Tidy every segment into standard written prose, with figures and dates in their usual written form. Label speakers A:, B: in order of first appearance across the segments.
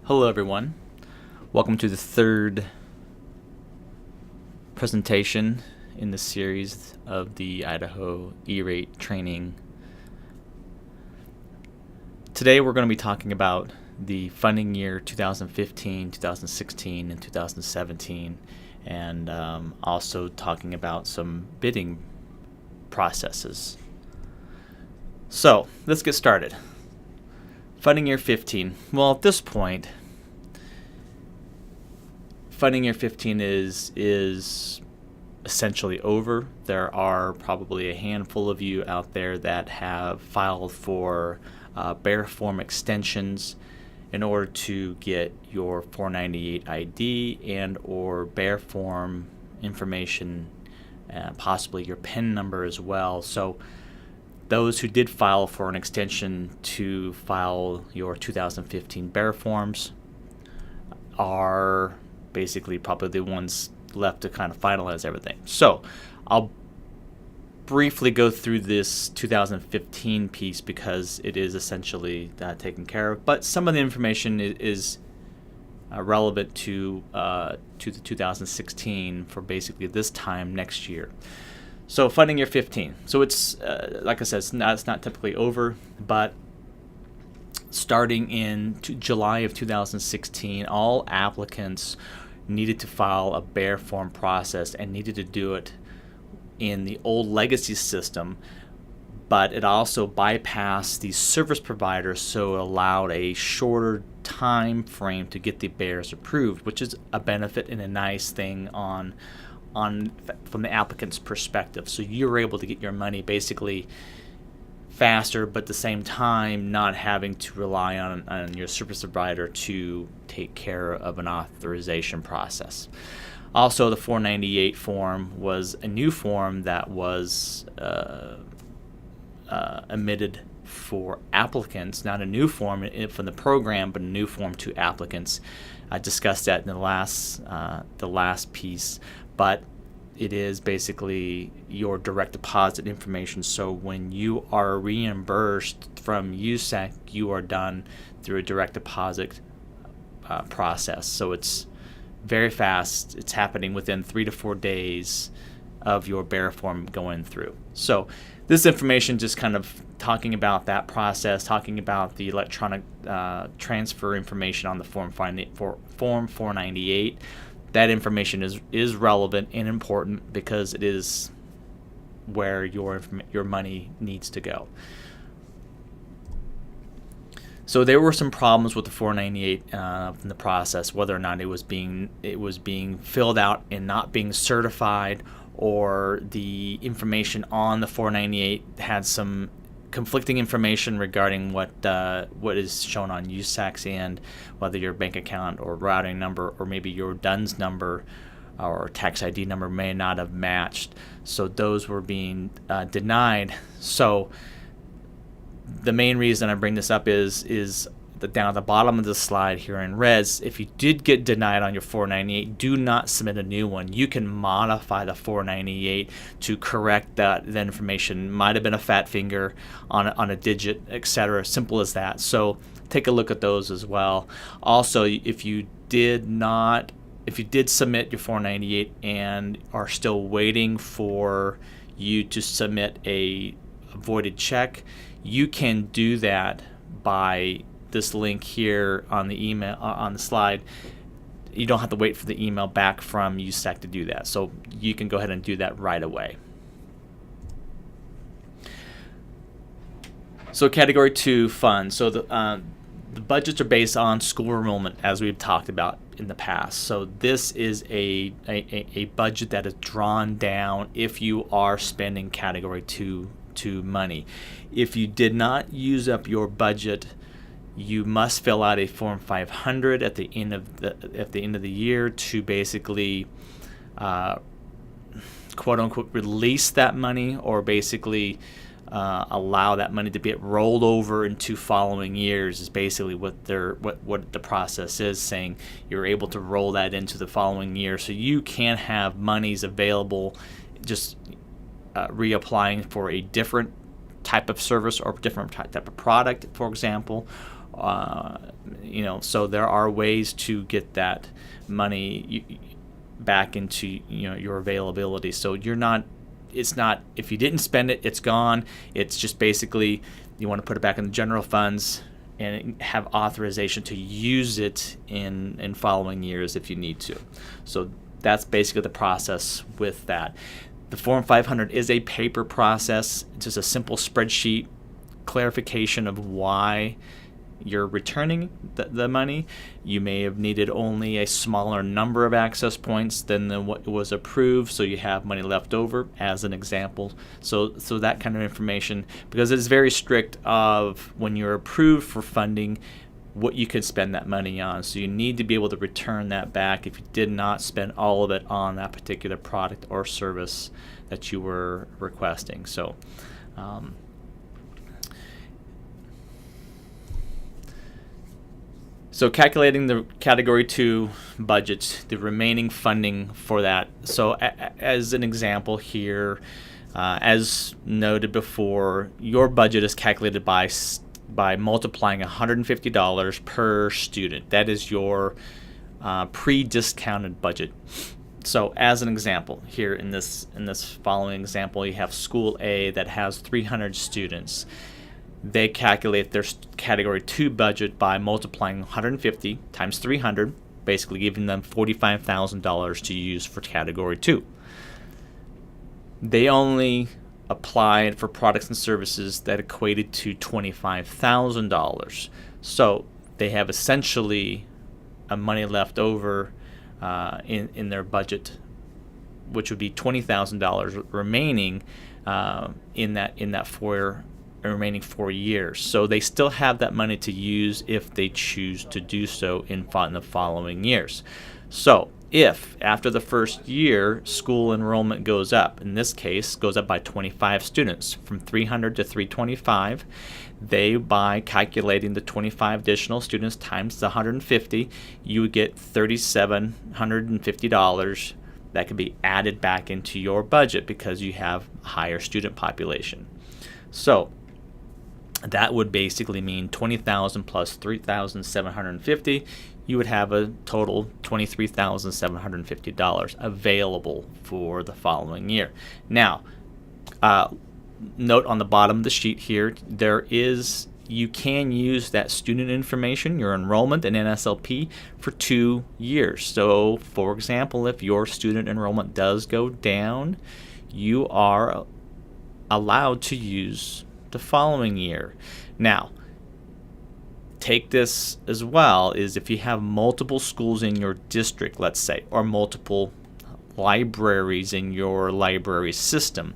A: Hello everyone. Welcome to the third presentation in the series of the Idaho E-Rate training. Today we're going to be talking about the funding year 2015, 2016, and 2017, and also talking about some bidding processes. So let's get started. Funding year 15. Well, at this point, funding year 15 is essentially over. There are probably a handful of you out there that have filed for bear form extensions in order to get your 498 ID and or bear form information, possibly your PIN number as well. So those who did file for an extension to file your 2015 bear forms are basically probably the ones left to kind of finalize everything. So I'll briefly go through this 2015 piece because it is essentially taken care of, but some of the information is relevant to the 2016 for basically this time next year. So funding year 15. So it's like I said, it's not typically over, but starting in July of 2016, all applicants needed to file a bear form process and needed to do it in the old legacy system, but it also bypassed the service provider, so it allowed a shorter time frame to get the bears approved, which is a benefit and a nice thing from the applicant's perspective. So you were able to get your money basically faster, but at the same time not having to rely on your service provider to take care of an authorization process. Also, the 498 form was a new form that was emitted for applicants, not a new form from the program, but a new form to applicants. I discussed that in the last piece, but it is basically your direct deposit information. So when you are reimbursed from USAC, you are done through a direct deposit process. So it's very fast. It's happening within 3 to 4 days of your bear form going through. So this information just kind of talking about that process, talking about the electronic transfer information on the Form 498. That information is relevant and important because it is where your money needs to go. So there were some problems with the 498 in the process, whether or not it was being filled out and not being certified, or the information on the 498 had some conflicting information regarding what is shown on USAC's end, whether your bank account or routing number or maybe your DUNS number or tax ID number may not have matched. So those were being denied. So the main reason I bring this up is down at the bottom of the slide here in red. If you did get denied on your 498, do not submit a new one. You can modify the 498 to correct that information. Might have been a fat finger on a digit, etc. Simple as that. So take a look at those as well. Also, if you did submit your 498 and are still waiting for you to submit a voided check, you can do that by this link here on the email on the slide. You don't have to wait for the email back from USAC to do that, so you can go ahead and do that right away. So category 2 funds. So the budgets are based on school enrollment, as we've talked about in the past. So this is a budget that is drawn down if you are spending category 2 money. If you did not use up your budget, you must fill out a Form 500 at the end of the year to basically quote unquote release that money, or basically allow that money to get rolled over into following years. Is basically what the process is saying. You're able to roll that into the following year, so you can have monies available just reapplying for a different type of service or different type of product, for example, So there are ways to get that money back into your availability. So it's not, if you didn't spend it, it's gone. It's just basically you want to put it back in the general funds and have authorization to use it in following years if you need to. So that's basically the process with that. The Form 500 is a paper process. It's just a simple spreadsheet clarification of why you're returning the money. You may have needed only a smaller number of access points than what was approved, so you have money left over, as an example. So that kind of information, because it's very strict of when you're approved for funding, what you could spend that money on. So you need to be able to return that back if you did not spend all of it on that particular product or service that you were requesting. So calculating the Category 2 budgets, the remaining funding for that. So as an example here, as noted before, your budget is calculated by multiplying $150 per student. That is your pre-discounted budget. So as an example, here in this following example, you have School A that has 300 students. They calculate their Category 2 budget by multiplying 150 times 300, basically giving them $45,000 to use for Category 2. They only applied for products and services that equated to $25,000. So they have essentially a money left over in their budget, which would be $20,000 remaining in that remaining 4 years. So they still have that money to use if they choose to do so in the following years. So if after the first year school enrollment goes up, in this case goes up by 25 students from 300 to 325, they, by calculating the 25 additional students times the 150, you would get $3,750 that could be added back into your budget because you have a higher student population. So that would basically mean $20,000 plus $3,750. You would have a total $23,750 available for the following year. Now, note on the bottom of the sheet here, you can use that student information, your enrollment and NSLP, for 2 years. So, for example, if your student enrollment does go down, you are allowed to use the following year. Now, take this as well, is if you have multiple schools in your district, let's say, or multiple libraries in your library system,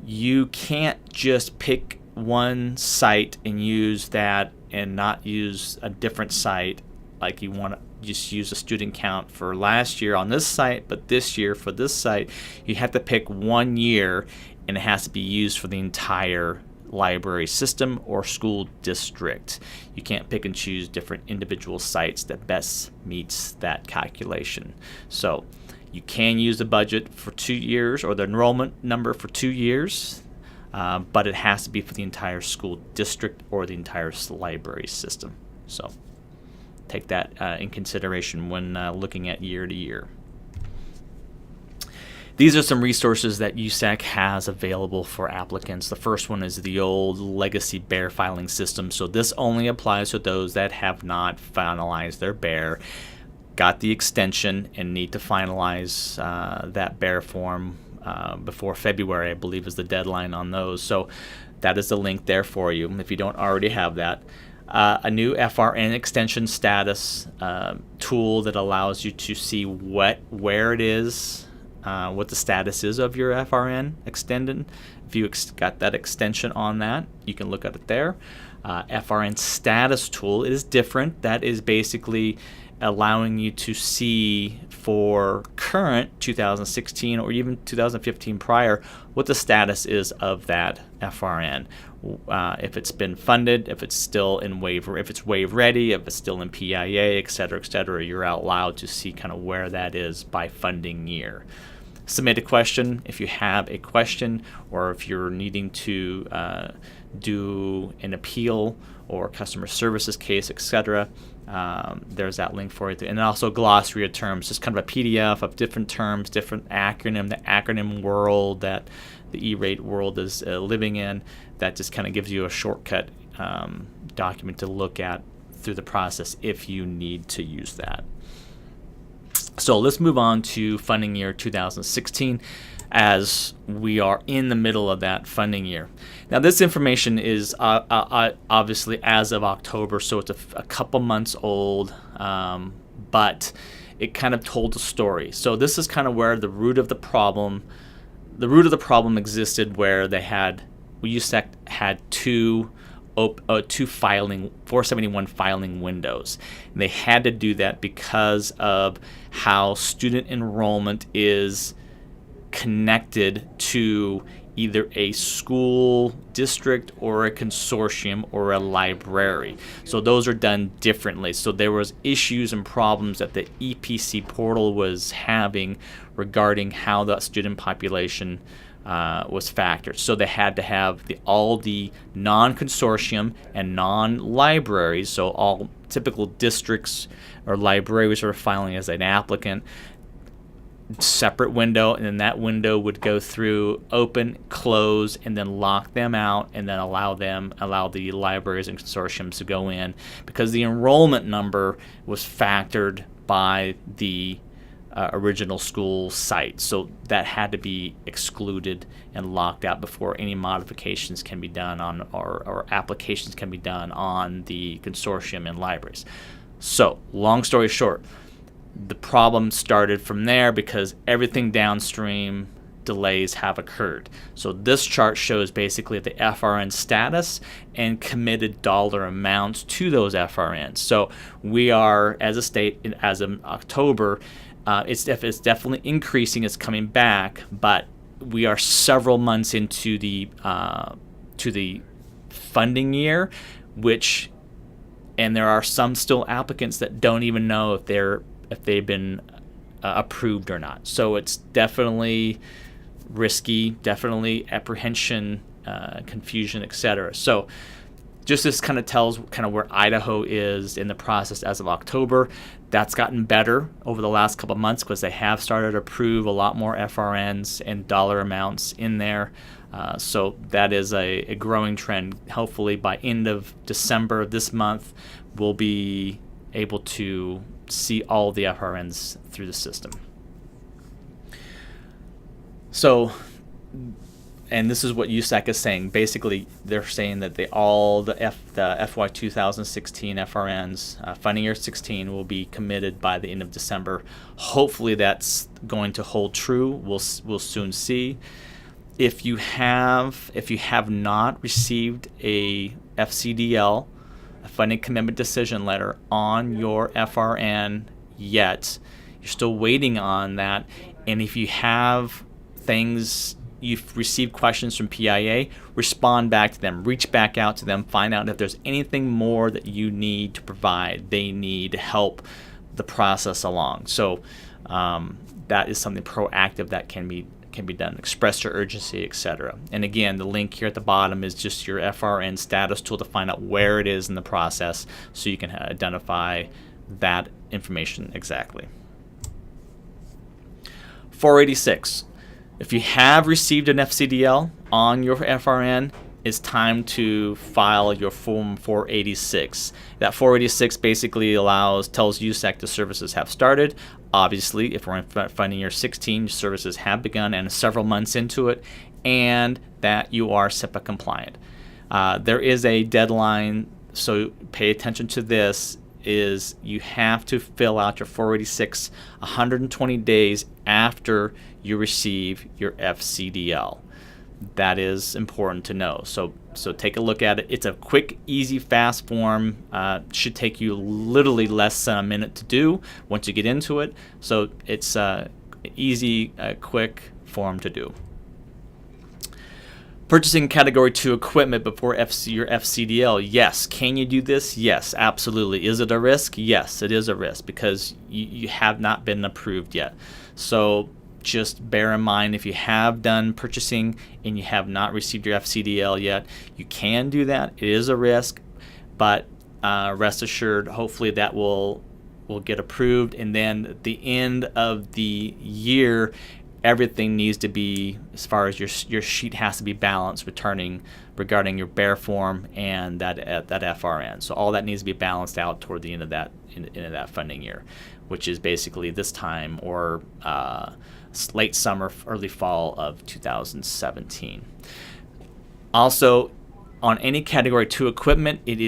A: you can't just pick one site and use that and not use a different site. Like you want to just use a student count for last year on this site, but this year for this site. You have to pick 1 year, and it has to be used for the entire library system or school district. You can't pick and choose different individual sites that best meets that calculation. So you can use the budget for 2 years or the enrollment number for 2 years, but it has to be for the entire school district or the entire library system. So take that in consideration when looking at year to year. These are some resources that USAC has available for applicants. The first one is the old legacy BEAR filing system. So this only applies to those that have not finalized their BEAR, got the extension, and need to finalize that BEAR form before February, I believe, is the deadline on those. So that is the link there for you if you don't already have that. A new FRN extension status tool that allows you to see where it is, what the status is of your FRN extended. If you got that extension on that, you can look at it there. FRN status tool is different. That is basically allowing you to see for current 2016 or even 2015 prior what the status is of that FRN. If it's been funded, if it's still in waiver, if it's waive ready, if it's still in PIA, et cetera, you're allowed to see kind of where that is by funding year. Submit a question if you have a question, or if you're needing to do an appeal or customer services case, etc. There's that link for it. And also glossary of terms, just kind of a PDF of different terms, different acronym, the acronym world that the E-rate world is living in. That just kind of gives you a shortcut document to look at through the process if you need to use that. So let's move on to funding year 2016, as we are in the middle of that funding year. Now, this information is obviously as of October, so it's a couple months old, but it kind of told a story. So this is kind of where the root of the problem existed, where USAC had two 471 filing windows. And they had to do that because of how student enrollment is connected to either a school district or a consortium or a library. So those are done differently. So there was issues and problems that the EPC portal was having regarding how the student population was factored. So they had to have all the non-consortium and non-libraries, so all typical districts or libraries are filing as an applicant, separate window, and then that window would go through, open, close, and then lock them out, and then allow the libraries and consortiums to go in, because the enrollment number was factored by the original school site. So that had to be excluded and locked out before any modifications can be done on or applications can be done on the consortium and libraries. So long story short, the problem started from there because everything downstream delays have occurred. So this chart shows basically the FRN status and committed dollar amounts to those FRNs. So we are, as a state, as of October, it's definitely increasing. It's coming back, but we are several months into the funding year, and there are some still applicants that don't even know if they've been approved or not. So it's definitely risky, definitely apprehension, confusion, etc. So just this kind of tells kind of where Idaho is in the process as of October. That's gotten better over the last couple of months because they have started to approve a lot more FRNs and dollar amounts in there. So that is a growing trend. Hopefully by end of December this month, we'll be able to see all the FRNs through the system. So, and this is what USAC is saying. Basically, they're saying that the FY 2016 FRNs, funding year 16, will be committed by the end of December. Hopefully, that's going to hold true. We'll soon see. If you have not received a FCDL, a funding commitment decision letter, on your FRN yet, you're still waiting on that. And if you have things, you've received questions from PIA, respond back to them, reach back out to them, find out if there's anything more that you need to provide. They need to help the process along. So that is something proactive that can be done. Express your urgency, etc. And again, the link here at the bottom is just your FRN status tool to find out where it is in the process, so you can identify that information exactly. 486. If you have received an FCDL on your FRN, it's time to file your Form 486. That 486 basically tells USAC the services have started. Obviously, if we're in funding year 16, services have begun and several months into it, and that you are SIPA compliant. There is a deadline, so pay attention to this. Is you have to fill out your 486 120 days after you receive your FCDL. That is important to know. So take a look at it. It's a quick, easy, fast form. Should take you literally less than a minute to do once you get into it. So it's easy, quick form to do. Purchasing Category 2 equipment before your FCDL. Yes. Can you do this? Yes, absolutely. Is it a risk? Yes, it is a risk because you have not been approved yet. So just bear in mind, if you have done purchasing and you have not received your FCDL yet, you can do that. It is a risk, but rest assured, hopefully that will get approved, and then at the end of the year, everything needs to be, as far as your sheet has to be balanced, regarding your bear form and that FRN. So all that needs to be balanced out toward the end of that funding year, which is basically this time, or late summer, early fall of 2017. Also, on any Category 2 equipment, it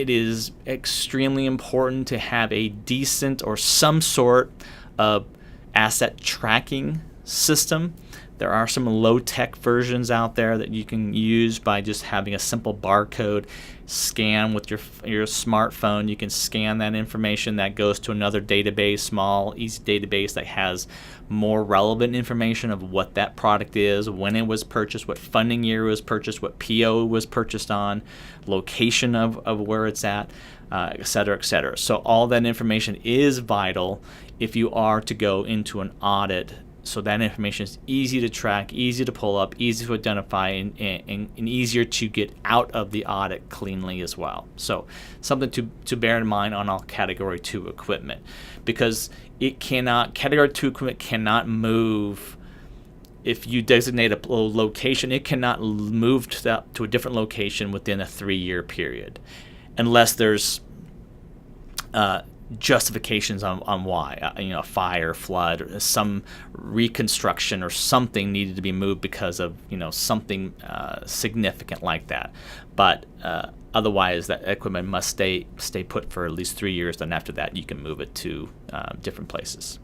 A: is extremely important to have a decent or some sort of asset tracking system. There are some low-tech versions out there that you can use by just having a simple barcode scan with your smartphone. You can scan that information that goes to another database, small, easy database that has more relevant information of what that product is, when it was purchased, what funding year it was purchased, what PO was purchased on, location of where it's at, et cetera, et cetera. So all that information is vital if you are to go into an audit. So that information is easy to track, easy to pull up, easy to identify, and easier to get out of the audit cleanly as well. So something to bear in mind on all Category 2 equipment, because Category 2 equipment cannot move. If you designate a location, it cannot move to a different location within a 3-year period, unless there's justifications on why, fire, flood, or some reconstruction or something needed to be moved because of something significant like that. But otherwise, that equipment must stay put for at least 3 years. Then after that, you can move it to different places.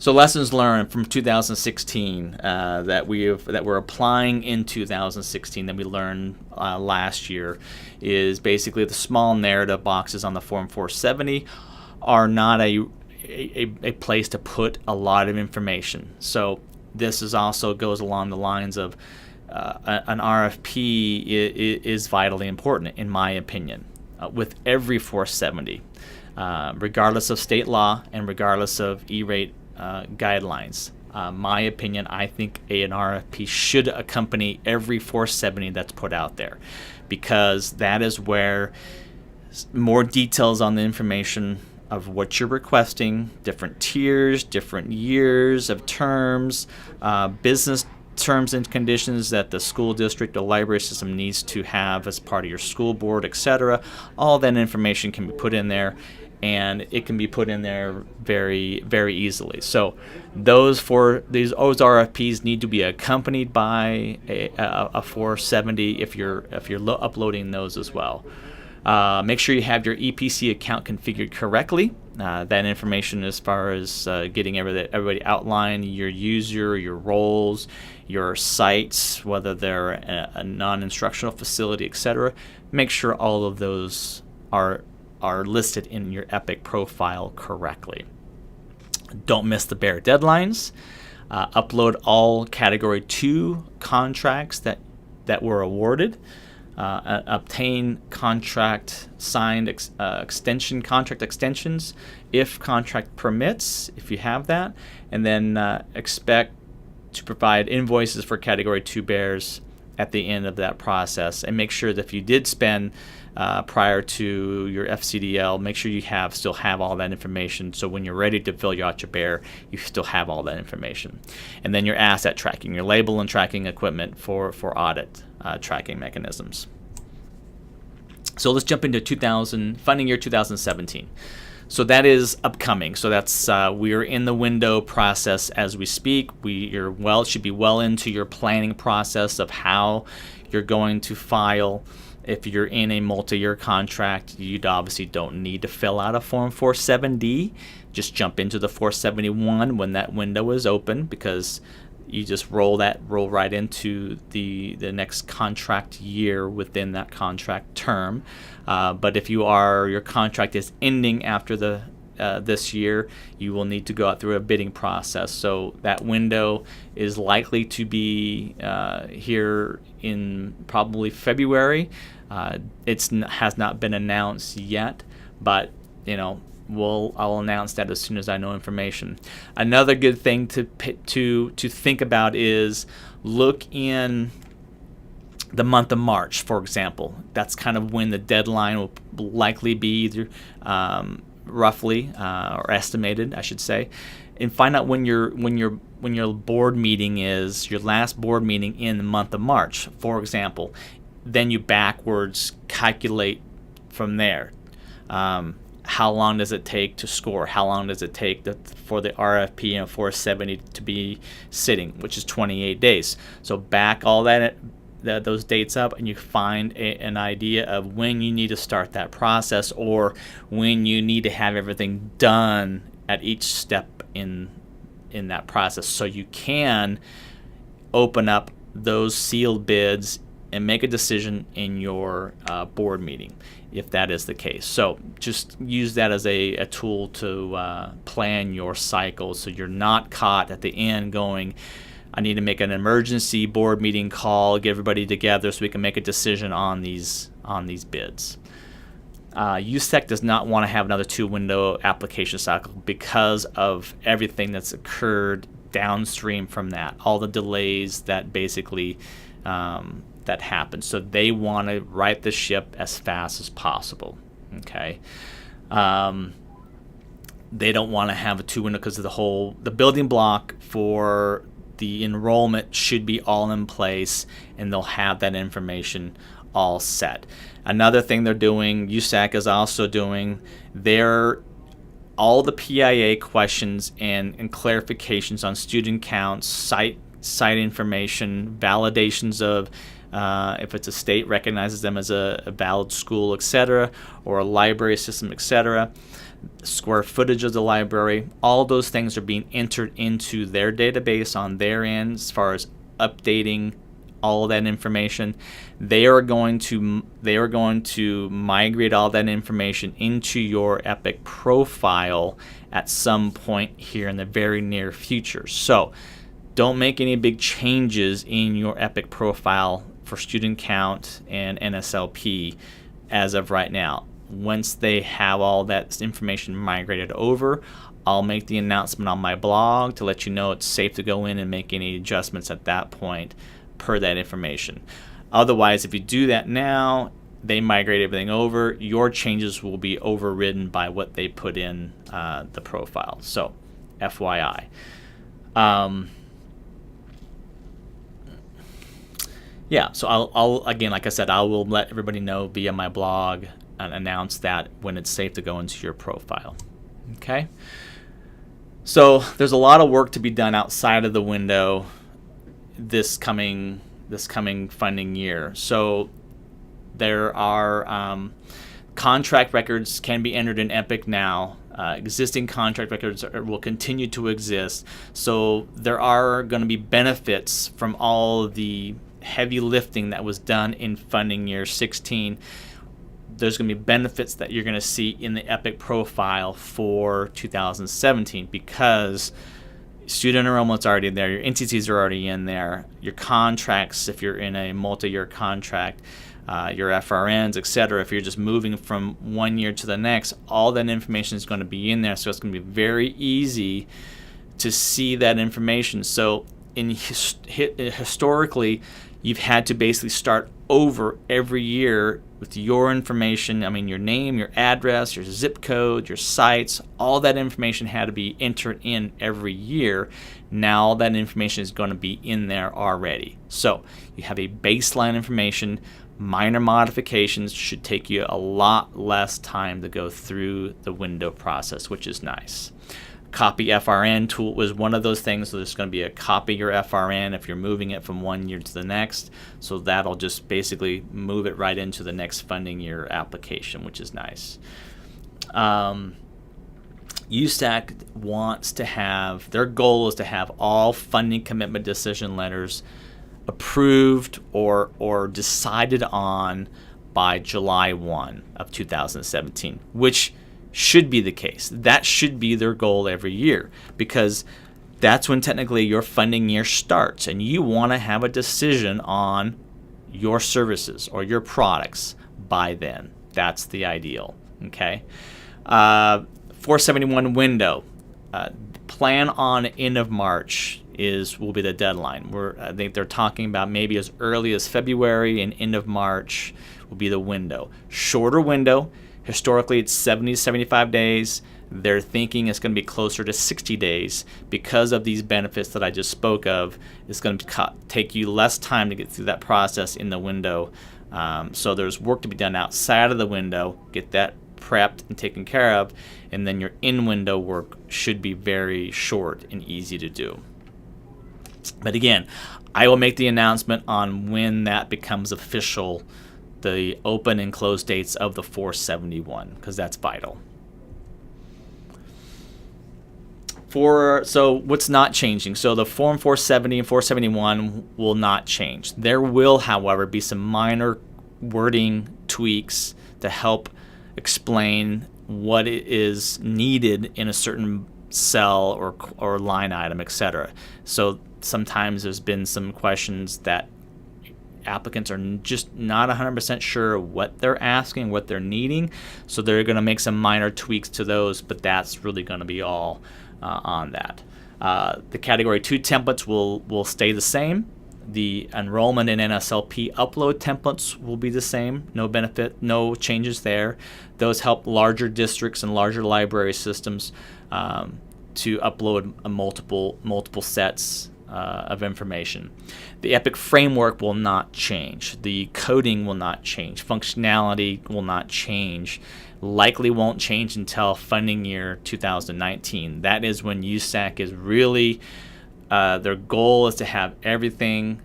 A: So lessons learned from 2016 that we're applying in 2016 that we learned last year is basically the small narrative boxes on the Form 470 are not a place to put a lot of information. So this also goes along the lines of an RFP is vitally important, in my opinion, with every 470, regardless of state law and regardless of E-rate guidelines. My opinion, I think an RFP should accompany every 470 that's put out there, because that is where more details on the information of what you're requesting, different tiers, different years of terms, business terms and conditions that the school district or library system needs to have as part of your school board, etc. All that information can be put in there, and it can be put in there very, very easily. So those RFPs need to be accompanied by a 470 if you're uploading those as well. Make sure you have your EPC account configured correctly. That information as far as getting everybody outlined, your user, your roles, your sites, whether they're a non-instructional facility, etc. Make sure all of those are listed in your Epic profile correctly. Don't miss the bare deadlines. Upload all Category 2 contracts that were awarded. Obtain contract extensions if contract permits, if you have that, and then expect to provide invoices for Category 2 bears at the end of that process. And make sure that if you did spend prior to your FCDL, make sure you still have all that information, so when you're ready to fill out your bear, you still have all that information. And then your asset tracking, your label and tracking equipment for audit tracking mechanisms. So let's jump into funding year 2017. So that is upcoming. So that's we're in the window process as we speak. Should be well into your planning process of how you're going to file. If you're in a multi-year contract, you obviously don't need to fill out a Form 470. Just jump into the 471 when that window is open, because you just roll right into the next contract year within that contract term. But if your contract is ending after this year, you will need to go out through a bidding process. So that window is likely to be here in probably February. Has not been announced yet, but I'll announce that as soon as I know information. Another good thing to think about is look in the month of March, for example. That's kind of when the deadline will likely be, either roughly or estimated, I should say, and find out when your board meeting is, your last board meeting in the month of March, for example. Then you backwards calculate from there. How long does it take to score? How long does it take for the RFP and 470 to be sitting, which is 28 days? So back all those dates up, and you find an idea of when you need to start that process, or when you need to have everything done at each step in that process, so you can open up those sealed bids and make a decision in your board meeting, if that is the case. So just use that as a tool to plan your cycle, so you're not caught at the end going, I need to make an emergency board meeting call, get everybody together so we can make a decision on these bids. USEC does not want to have another 2-window application cycle because of everything that's occurred downstream from that, all the delays that basically that happened. So they want to right the ship as fast as possible. Okay. They don't want to have a 2-window because of the building block for the enrollment should be all in place, and they'll have that information all set. Another thing they're doing, USAC is also doing, all the PIA questions and clarifications on student counts, site information, validations of if it's a state recognizes them as a valid school, etc., or a library system, etc., square footage of the library, all those things are being entered into their database on their end as far as updating all of that information. They are going to migrate all that information into your Epic profile at some point here in the very near future. So don't make any big changes in your Epic profile for student count and NSLP as of right now. Once they have all that information migrated over, I'll make the announcement on my blog to let you know it's safe to go in and make any adjustments at that point per that information. Otherwise, if you do that now, they migrate everything over, your changes will be overridden by what they put in the profile. So, FYI. Yeah, so I'll again, like I said, I will let everybody know via my blog and announce that when it's safe to go into your profile. Okay? So there's a lot of work to be done outside of the window this coming funding year. So there are contract records can be entered in Epic now. Existing contract records will continue to exist. So there are going to be benefits from all the heavy lifting that was done in funding year 16. There's going to be benefits that you're going to see in the Epic profile for 2017 because student enrollment's already there, your NTCs are already in there, your contracts, if you're in a multi-year contract, your FRNs, etc. If you're just moving from one year to the next, all that information is going to be in there, so it's going to be very easy to see that information. So historically, you've had to basically start over every year with your information. I mean, your name, your address, your zip code, your sites, all that information had to be entered in every year. Now all that information is going to be in there already. So you have a baseline information. Minor modifications should take you a lot less time to go through the window process, which is nice. Copy FRN tool was one of those things. So there's going to be a copy your FRN if you're moving it from one year to the next. So that'll just basically move it right into the next funding year application, which is nice. USAC wants to have, their goal is to have all funding commitment decision letters approved or decided on by July 1 of 2017, which should be the case. That should be their goal every year because that's when technically your funding year starts and you want to have a decision on your services or your products by then. That's the ideal. Okay. 471 window. Plan on end of March. will be the deadline. I think they're talking about maybe as early as February and end of March will be the window. Shorter window. Historically, it's 70 to 75 days. They're thinking it's going to be closer to 60 days because of these benefits that I just spoke of. It's going to take you less time to get through that process in the window. So there's work to be done outside of the window. Get that prepped and taken care of, and then your in-window work should be very short and easy to do. But again, I will make the announcement on when that becomes official, the open and close dates of the 471, because that's vital. So what's not changing? So the Form 470 and 471 will not change. There will, however, be some minor wording tweaks to help explain what is needed in a certain cell or line item, etc. So sometimes there's been some questions that applicants are just not 100% sure what they're asking, what they're needing. So they're going to make some minor tweaks to those, but that's really going to be all on that. The Category 2 templates will stay the same. The enrollment in NSLP upload templates will be the same. No changes there. Those help larger districts and larger library systems to upload multiple sets of information. The EPIC framework will not change. The coding will not change. Functionality will not change. Likely won't change until funding year 2019. That is when USAC is really, their goal is to have everything,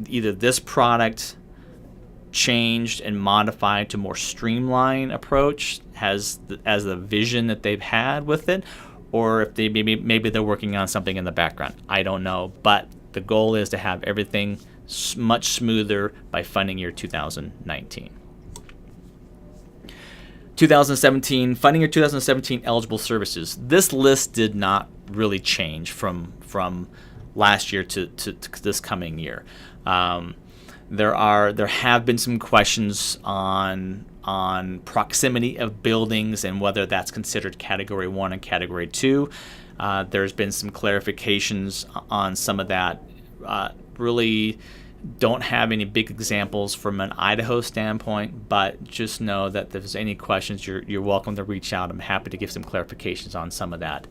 A: either this product changed and modified to more streamlined approach as the vision that they've had with it, or if they maybe they're working on something in the background. I don't know, but the goal is to have everything much smoother by funding year 2019. 2017 funding year 2017 eligible services. This list did not really change from last year to this coming year. There have been some questions on proximity of buildings and whether that's considered Category 1 and Category 2. There's been some clarifications on some of that. Really don't have any big examples from an Idaho standpoint, but just know that if there's any questions, you're welcome to reach out. I'm happy to give some clarifications on some of that.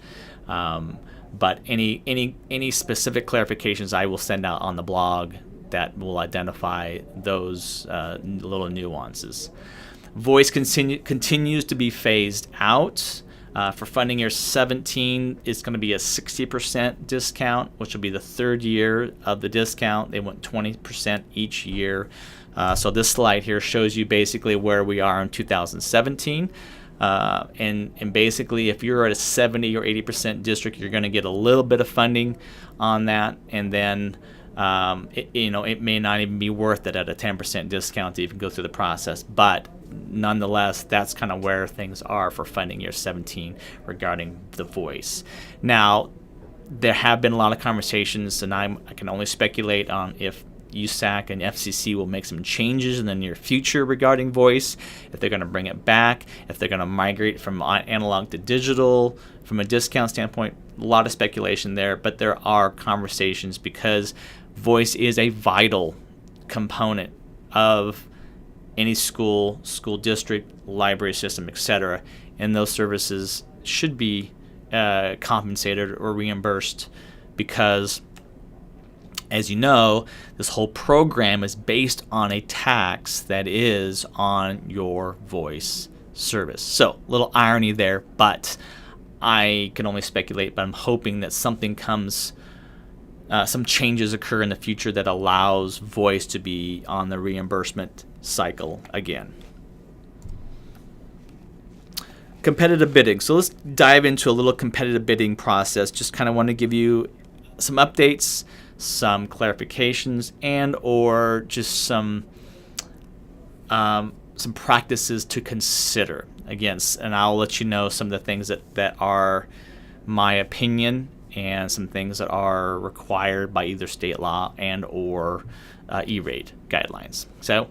A: But any specific clarifications I will send out on the blog that will identify those little nuances. Voice continues to be phased out. For funding year 17, it's going to be a 60% discount, which will be the third year of the discount. They went 20% each year. So this slide here shows you basically where we are in 2017. And basically, if you're at a 70 or 80% district, you're going to get a little bit of funding on that, and then it may not even be worth it at a 10% discount to even go through the process. But nonetheless, that's kind of where things are for funding year 17 regarding the voice. Now, there have been a lot of conversations, and I can only speculate on if USAC and FCC will make some changes in the near future regarding voice, if they're going to bring it back, if they're going to migrate from analog to digital. From a discount standpoint, a lot of speculation there, but there are conversations because voice is a vital component of any school district, library system, etc., and those services should be compensated or reimbursed because, as you know, this whole program is based on a tax that is on your voice service. So, little irony there, but I can only speculate, but I'm hoping that something comes, some changes occur in the future that allows voice to be on the reimbursement cycle again. Competitive bidding. So let's dive into a little competitive bidding process. Just kind of want to give you some updates, some clarifications, and or just some practices to consider. Again, and I'll let you know some of the things that are my opinion and some things that are required by either state law and or E-rate guidelines. So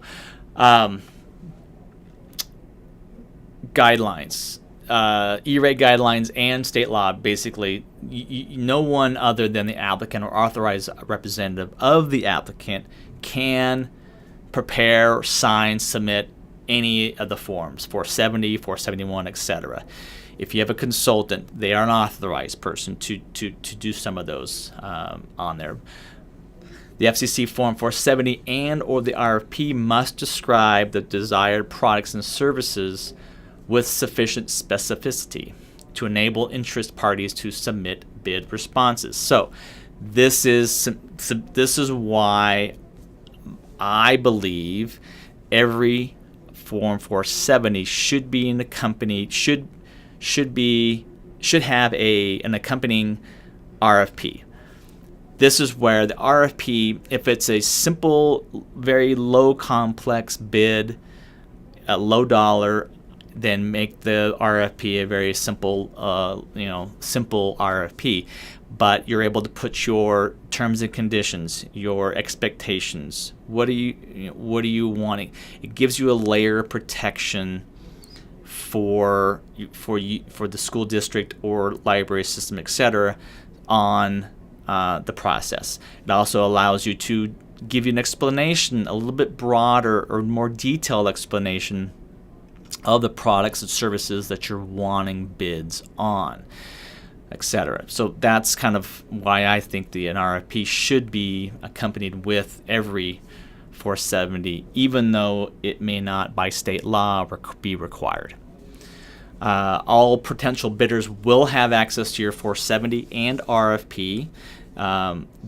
A: guidelines. E-rate guidelines and state law, basically, no one other than the applicant or authorized representative of the applicant can prepare, sign, submit any of the forms, 470, 471, etc. If you have a consultant, they are an authorized person to do some of those on there. The FCC Form 470 and or the RFP must describe the desired products and services with sufficient specificity to enable interest parties to submit bid responses. So this is why I believe every Form 470 should be in the company should have an accompanying RFP. This is where the RFP, if it's a simple, very low complex bid, a low dollar, then make the RFP a very simple, simple RFP. But you're able to put your terms and conditions, your expectations. What are you wanting? It gives you a layer of protection for the school district or library system, etc., on the process. It also allows you to give you an explanation, a little bit broader or more detailed explanation of the products and services that you're wanting bids on, etc. So that's kind of why I think an RFP should be accompanied with every 470, even though it may not by state law be required. All potential bidders will have access to your 470 and RFP.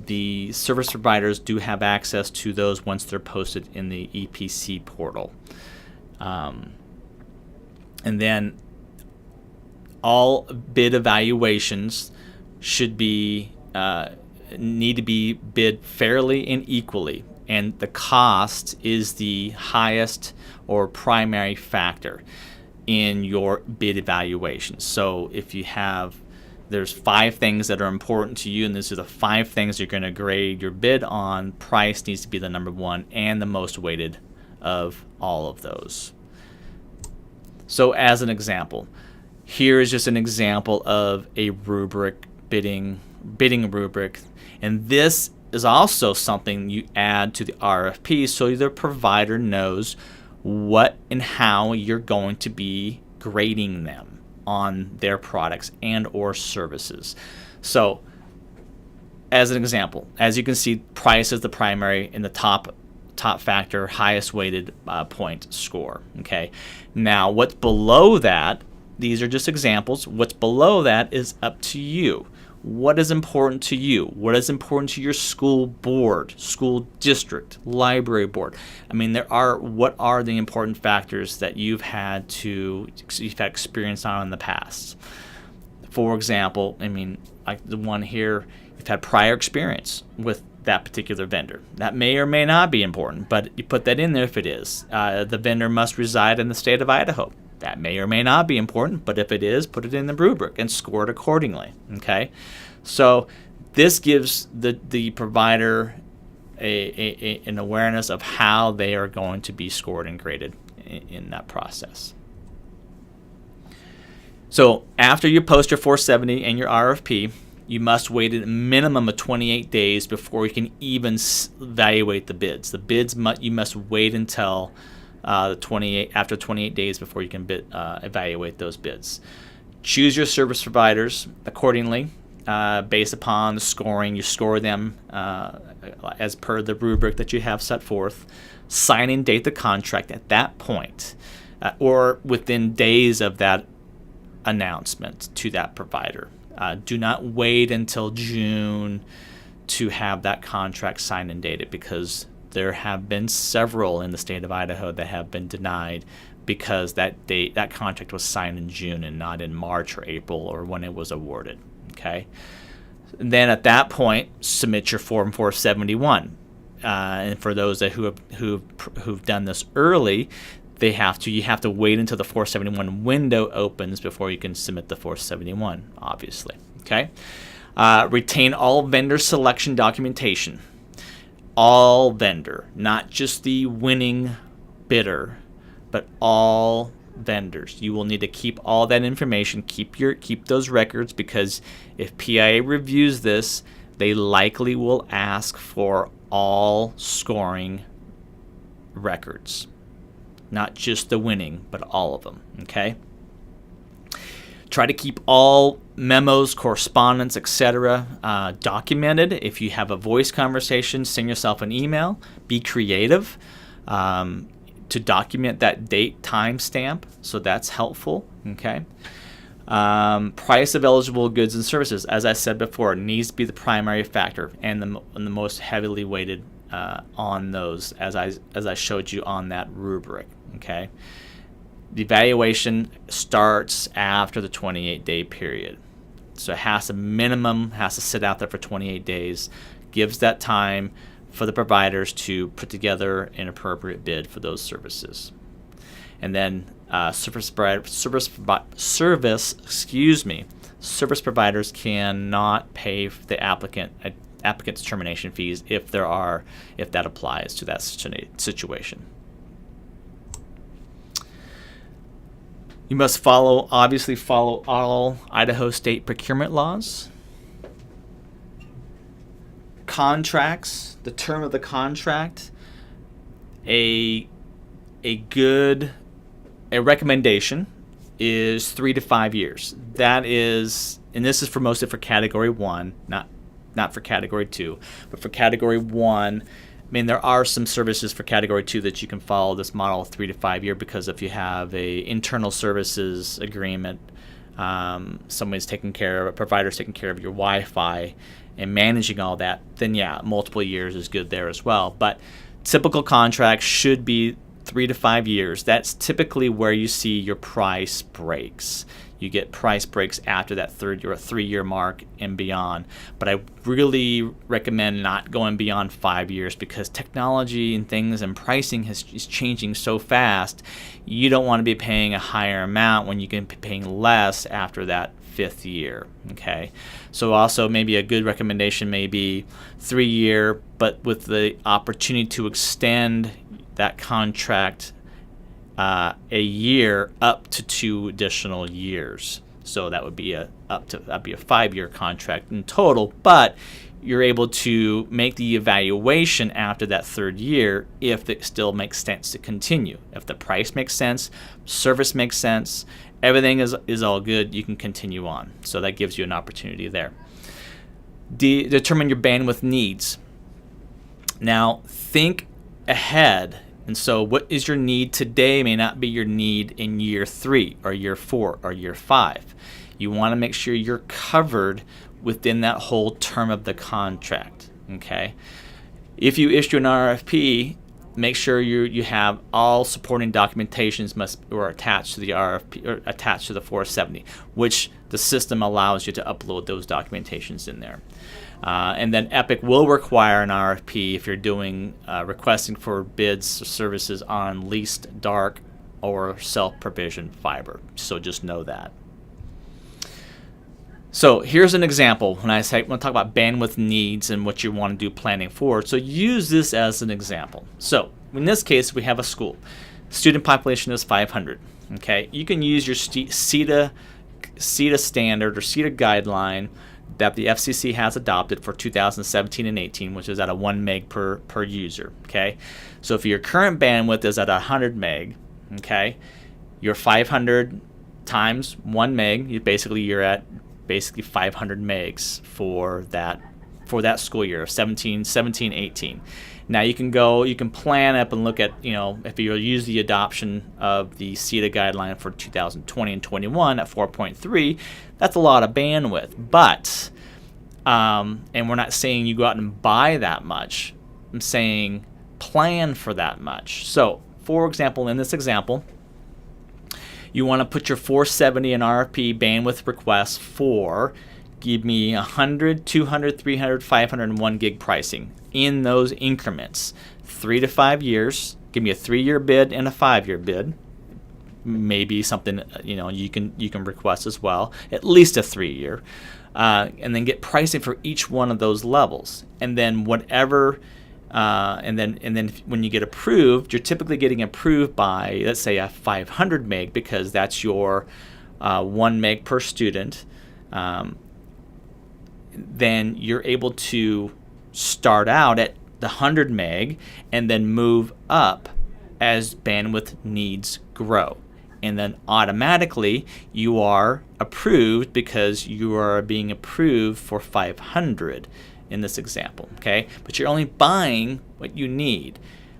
A: The service providers do have access to those once they're posted in the EPC portal. And then all bid evaluations should need to be bid fairly and equally, and the cost is the highest or primary factor in your bid evaluation. So if there's 5 things that are important to you, and these are the 5 things you're going to grade your bid on, price needs to be the number 1 and the most weighted of all of those. So as an example, here is just an example of a rubric, bidding rubric, and this is also something you add to the RFP so the provider knows what and how you're going to be grading them on their products and or services. So as an example, as you can see, price is the primary in the top factor, highest weighted point score. Okay, now what's below that, these are just examples. What's below that is up to you. What is important to you? What is important to your school board, school district, library board? I mean, what are the important factors that you've had experience on in the past? For example, I mean, like the one here, you've had prior experience with that particular vendor. That may or may not be important, but you put that in there if it is. The vendor must reside in the state of Idaho. That may or may not be important, but if it is, put it in the rubric and score it accordingly. Okay, so this gives the provider an awareness of how they are going to be scored and graded in that process. So after you post your 470 and your RFP, you must wait a minimum of 28 days before you can even evaluate the bids. You must wait until after 28 days before you can evaluate those bids. Choose your service providers accordingly based upon the scoring. You score them as per the rubric that you have set forth. Sign and date the contract at that point or within days of that announcement to that provider. Do not wait until June to have that contract signed and dated, because there have been several in the state of Idaho that have been denied because that contract was signed in June and not in March or April or when it was awarded. Okay. And then at that point, submit your Form 471. And for those who've done this early, you have to wait until the 471 window opens before you can submit the 471, obviously. Okay. Retain all vendor selection documentation. All vendor, not just the winning bidder, but all vendors. You will need to keep all that information, keep those records, because if PIA reviews this, they likely will ask for all scoring records, not just the winning, but all of them. Okay. Try to keep all memos, correspondence, etc. Documented. If you have a voice conversation, send yourself an email. Be creative to document that date timestamp, so that's helpful. Okay. Price of eligible goods and services, as I said before, needs to be the primary factor and the most heavily weighted on those, as I showed you on that rubric. Okay. The evaluation starts after the 28-day period. So it has to sit out there for 28 days, gives that time for the providers to put together an appropriate bid for those services. And then service providers cannot pay for the applicant's termination fees if that applies to that situation. You must obviously follow all Idaho state procurement laws. Contracts, the term of the contract, a recommendation is 3 to 5 years. That is, and this is for mostly for category 1, not for category 2, but for category 1. I mean, there are some services for category 2 that you can follow this model 3 to 5 year, because if you have a internal services agreement, provider's taking care of your Wi-Fi and managing all that, then yeah, multiple years is good there as well. But typical contracts should be 3 to 5 years. That's typically where you see your price breaks. You get price breaks after that 3-year mark and beyond. But I really recommend not going beyond 5 years, because technology and things and pricing is changing so fast. You don't want to be paying a higher amount when you can be paying less after that 5th year. Okay, so also maybe a good recommendation may be 3-year, but with the opportunity to extend that contract a year up to 2 additional years. So that would be that'd be a 5-year contract in total, but you're able to make the evaluation after that 3rd year if it still makes sense to continue. If the price makes sense, service makes sense, everything is all good, you can continue on. So that gives you an opportunity there. Determine your bandwidth needs. Now think ahead. And so what is your need today may not be your need in year 3 or year 4 or year 5. You want to make sure you're covered within that whole term of the contract. Okay. If you issue an RFP, make sure you have all supporting documentations are attached to the RFP or attached to the 470, which the system allows you to upload those documentations in there. And then Epic will require an RFP if you're doing requesting for bids or services on leased, dark, or self-provisioned fiber. So just know that. So here's an example when I want to talk about bandwidth needs and what you want to do planning for. So use this as an example. So in this case, we have a school. Student population is 500. Okay, you can use your CETA standard or CETA guideline that the FCC has adopted for 2017 and 18, which is at a 1 meg per user. Okay, so if your current bandwidth is at 100 meg, okay, your 500 times 1 meg, you're at 500 megs for that school year of 17, 18. Now you can plan up and look at, if you use the adoption of the CETA guideline for 2020 and 21 at 4.3, that's a lot of bandwidth. But, and we're not saying you go out and buy that much. I'm saying plan for that much. So, for example, in this example, you want to put your 470 in RFP bandwidth request for give me 100, 200, 300, 500, and 1 gig pricing in those increments. 3 to 5 years. Give me a 3-year bid and a 5-year bid. Maybe something you can request as well. At least a 3-year, and then get pricing for each one of those levels. And then whatever and then when you get approved, you're typically getting approved by, let's say, a 500 meg, because that's your 1 meg per student. Then you're able to start out at the 100 meg and then move up as bandwidth needs grow. And then automatically you are approved because you are being approved for 500 in this example, okay? But you're only buying what you need.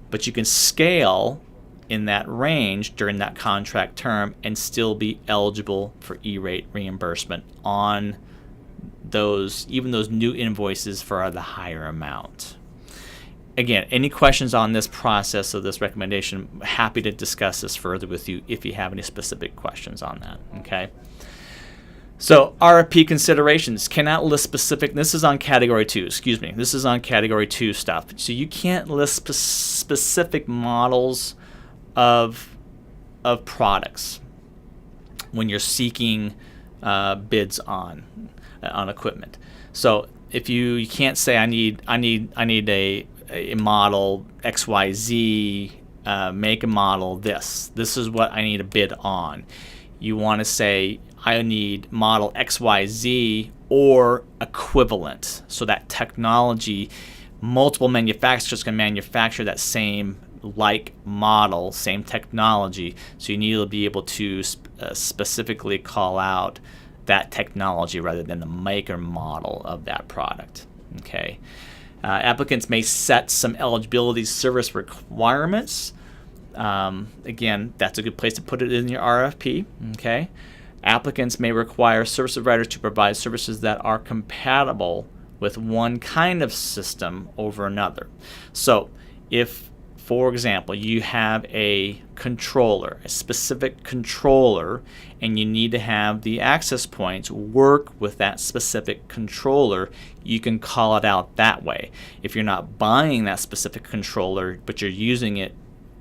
A: But you can scale in that range during that contract term and still be eligible for E-rate reimbursement on even those new invoices for the higher amount. Again, any questions on this process of this recommendation, happy to discuss this further with you if you have any specific questions on that, okay? So RFP considerations, cannot list specific, this is on category 2, excuse me, this is on category 2 stuff. So you can't list specific models of products when you're seeking bids on equipment. So if you can't say I need a model XYZ, make a model this is what I need a bid on. You want to say I need model XYZ or equivalent, so that technology, multiple manufacturers can manufacture that same like model, same technology, so you need to be able to specifically call out that technology rather than the maker model of that product, okay? Applicants may set some eligibility service requirements. Again, that's a good place to put it in your RFP, okay? Applicants may require service providers to provide services that are compatible with one kind of system over another. So if, for example, you have a controller, a specific controller, and you need to have the access points work with that specific controller, you can call it out that way. If you're not buying that specific controller, but you're using it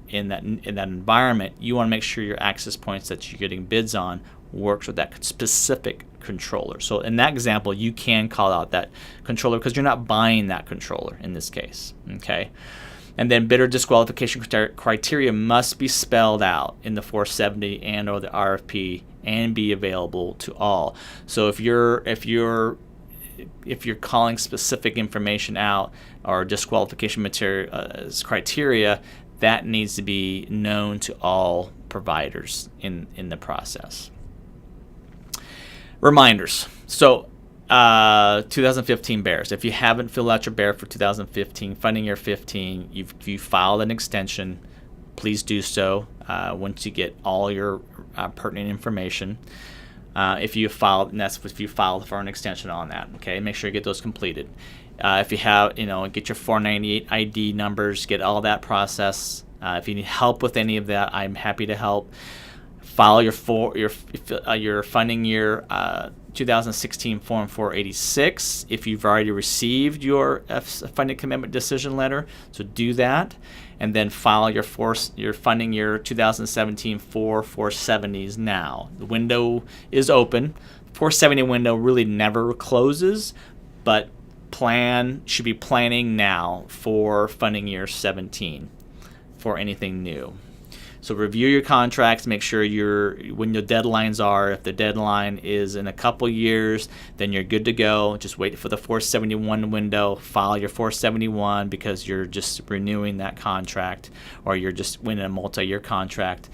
A: in that environment, you want to make sure your access points that you're getting bids on works with that specific controller. So in that example, you can call out that controller because you're not buying that controller in this case, okay? And then bidder disqualification criteria must be spelled out in the 470 and or the RFP and be available to all. So if you're calling specific information out or disqualification material criteria, that needs to be known to all providers in the process. Reminders. So 2015 bears. If you haven't filled out your bear for 2015, funding year 15, you filed an extension, please do so once you get all your pertinent information. If you filed, and that's if you filed for an extension on that, okay? Make sure you get those completed. If you have, get your 498 ID numbers, get all that process. If you need help with any of that, I'm happy to help. File your funding year 2016 Form 486 if you've already received your funding commitment decision letter. So do that, and then file your funding year 2017 470s now. The window is open. 470 window really never closes, but should be planning now for funding year 17 for anything new. So review your contracts, make sure when your deadlines are. If the deadline is in a couple years, then you're good to go. Just wait for the 471 window, file your 471 because you're just renewing that contract or you're just winning a multi-year contract.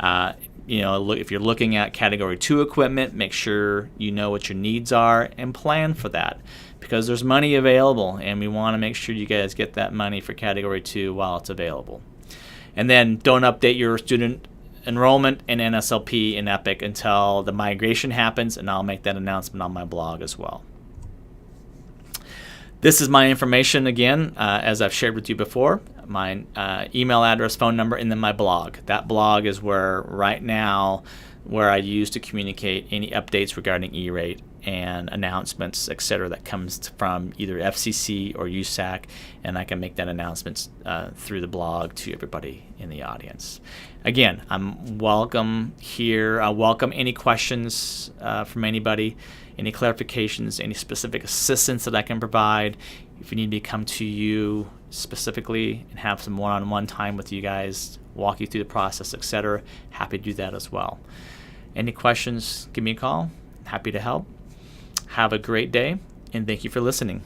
A: If you're looking at category 2 equipment, make sure you know what your needs are and plan for that because there's money available and we want to make sure you guys get that money for category 2 while it's available. And then don't update your student enrollment in NSLP in Epic until the migration happens, and I'll make that announcement on my blog as well. This is my information again, as I've shared with you before, my email address, phone number, and then my blog. That blog is where I use to communicate any updates regarding E-rate and announcements, etc., that comes from either FCC or USAC, and I can make that announcement through the blog to everybody in the audience. Again, I'm welcome here. I welcome any questions from anybody, any clarifications, any specific assistance that I can provide. If you need me to come to you specifically and have some one-on-one time with you guys, walk you through the process, etc., happy to do that as well. Any questions, give me a call. Happy to help. Have a great day, and thank you for listening.